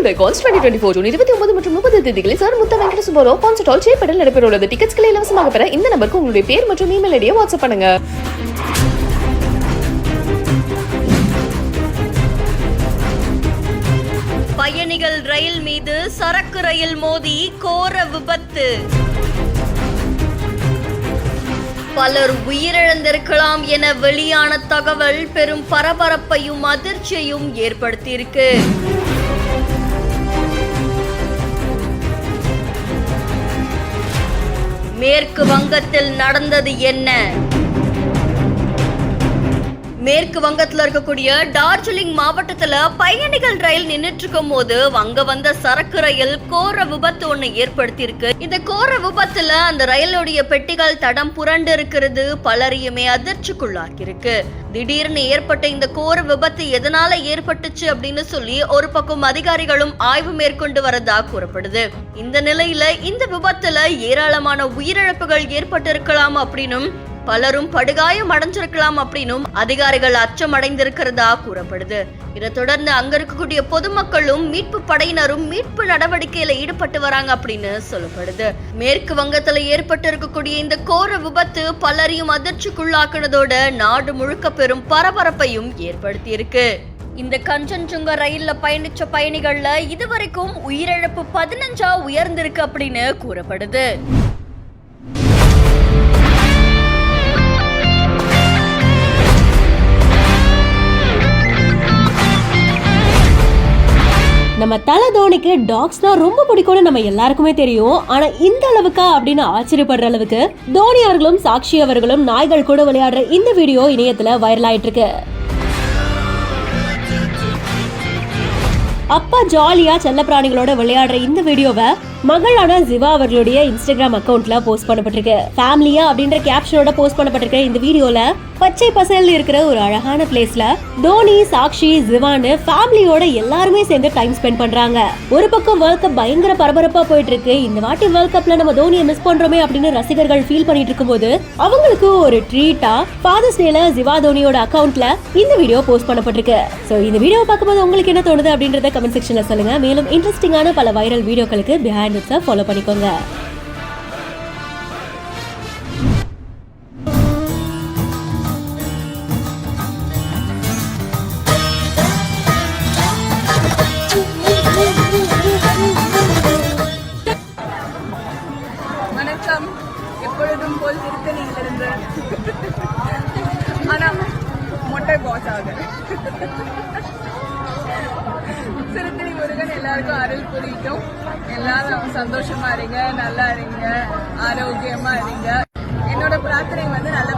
Annual Records 2024 June 29 மற்றும் 30 தேதிகளில் sir முத்த வெங்கட சுப்பராவ் கான்சர்ட் ஹால் சேப்பட்டில் நடைபெற உள்ளது. டிக்கெட்ஸ்களை இலவசமாக பெற இந்த நம்பருக்கு உங்களுடைய பேர் மற்றும் இமெயில் ஐடியை வாட்ஸ்அப் பண்ணுங்க. பயணிகள் ரயில் மீது சரக்கு ரயில் மோதி கோர விபத்து. பலர் உயிரிழந்திருக்கலாம் என வெளியான தகவல் பெரும் பரபரப்பையும் அதிர்ச்சியையும் ஏற்படுத்தியிருக்கு. மேற்கு வங்கத்தில் நடந்தது என்ன? மேற்கு வங்கத்துல இருக்கக்கூடிய டார்ஜிலிங் மாவட்டத்துல பயணிகள் ரயில் நின்னுட்டு இருக்கும் போது அங்க வந்த சரக்கு ரயில் கோர விபத்து ஒண்ணு ஏற்படுத்தி இருக்கு. இந்த கோர விபத்துல அந்த ரயிலுடைய பெட்டிகள் தடம் புரண்டு இருக்கிறது பலரையுமே அதிர்ச்சிக்குள்ளாக்கி இருக்கு. திடீர்னு ஏற்பட்ட இந்த கோர விபத்து எதனால ஏற்பட்டுச்சு அப்படின்னு சொல்லி ஒரு பக்கம் அதிகாரிகளும் ஆய்வு மேற்கொண்டு வரதா கூறப்படுது. இந்த நிலையில இந்த விபத்துல ஏராளமான உயிரிழப்புகள் ஏற்பட்டிருக்கலாம் அப்படின்னும் பலரும் படுகாயம் அடைஞ்சிருக்கலாம் அப்படின்னும் அதிகாரிகள் அச்சம் அடைந்திருக்கிறதா கூறப்படுது. இதை தொடர்ந்து அங்க இருக்கக்கூடிய பொதுமக்களும் மீட்பு படையினரும் மீட்பு நடவடிக்கையில ஈடுபட்டு வராங்க அப்படின்னு சொல்லப்படுது. மேற்கு வங்கத்துல ஏற்பட்டு இருக்கக்கூடிய இந்த கோர விபத்து பலரையும் அதிர்ச்சிக்குள்ளாக்குனதோட நாடு முழுக்க பெரும் பரபரப்பையும் ஏற்படுத்தி இருக்கு. இந்த கஞ்சன்சுங்கா ரயில்ல பயணிச்ச பயணிகள்ல இதுவரைக்கும் உயிரிழப்பு 15 உயர்ந்திருக்கு அப்படின்னு கூறப்படுது. நம்ம தல தோனிக்கு டாக்ஸ்னா ரொம்ப பிடிக்கும்னு நம்ம எல்லாருக்குமே தெரியும். ஆனா இந்த அளவுக்கா அப்படின்னு ஆச்சரியப்படுற அளவுக்கு தோனி அவர்களும் சாக்ஷி அவர்களும் நாய்கள் கூட விளையாடுற இந்த வீடியோ இணையத்துல வைரல் ஆயிட்டு இருக்கு. அப்பா ஜாலியா செல்ல பிராணிகளோட விளையாடுற இந்த வீடியோவை மகளான ஜிவா அவர்களுடைய இன்ஸ்டாகிராம் அக்கவுண்ட்ல போஸ்ட் பண்ணப்பட்டிருக்கு. ஃபேமிலியா அப்படின்ற கேப்ஷனோட போஸ்ட் பண்ணப்பட்டிருக்க இந்த வீடியோல பச்சை பசேல்னு இருக்கிற ஒரு அழகான பிளேஸ்ல தோனி, சாக்ஷி, ஜிவான்னு ஃபேமிலியோட எல்லாருமே சேர்ந்து டைம் ஸ்பெண்ட் பண்றாங்க. ஒரு பக்கம் வேர்ல்ட் கப் பயங்கர பரபரப்பா போயிட்டு இருக்கு. இந்த வாட்டி வேர்ல்ட் கப்ல நம்ம தோனியை மிஸ் பண்றோமே அப்படின்னு ரசிகர்கள் ஃபீல் பண்ணிட்டு இருக்கும்போது அவங்களுக்கு ஒரு ட்ரீட்டா ஃபாதர்ஸ் டேல ஜிவா தோனியோட அக்கவுண்ட்ல இந்த வீடியோ போஸ்ட் பண்ணப்பட்டிருக்கு. சோ இந்த வீடியோ பார்க்கும்போது உங்களுக்கு என்ன தோணுது அப்படின்றத கமெண்ட் செக்ஷன்ல சொல்லுங்க. மேலும் இன்ட்ரெஸ்டிங்கான பல வைரல் வீடியோக்களுக்கு பிஹைண்ட் ஃபாலோ பண்ணிக்கோங்க. வணக்கம். எப்பொழுதும் போல் திருத்தணியிலிருந்து ஆனா மொட்டை பாஸ் ஆக திருத்தணி முருகன் எல்லாருக்கும் அருள் புரியட்டும். எல்லாரும் சந்தோஷமா இருங்க, நல்லா இருங்க, ஆரோக்கியமா இருங்க. என்னோட பிரார்த்தனை நல்ல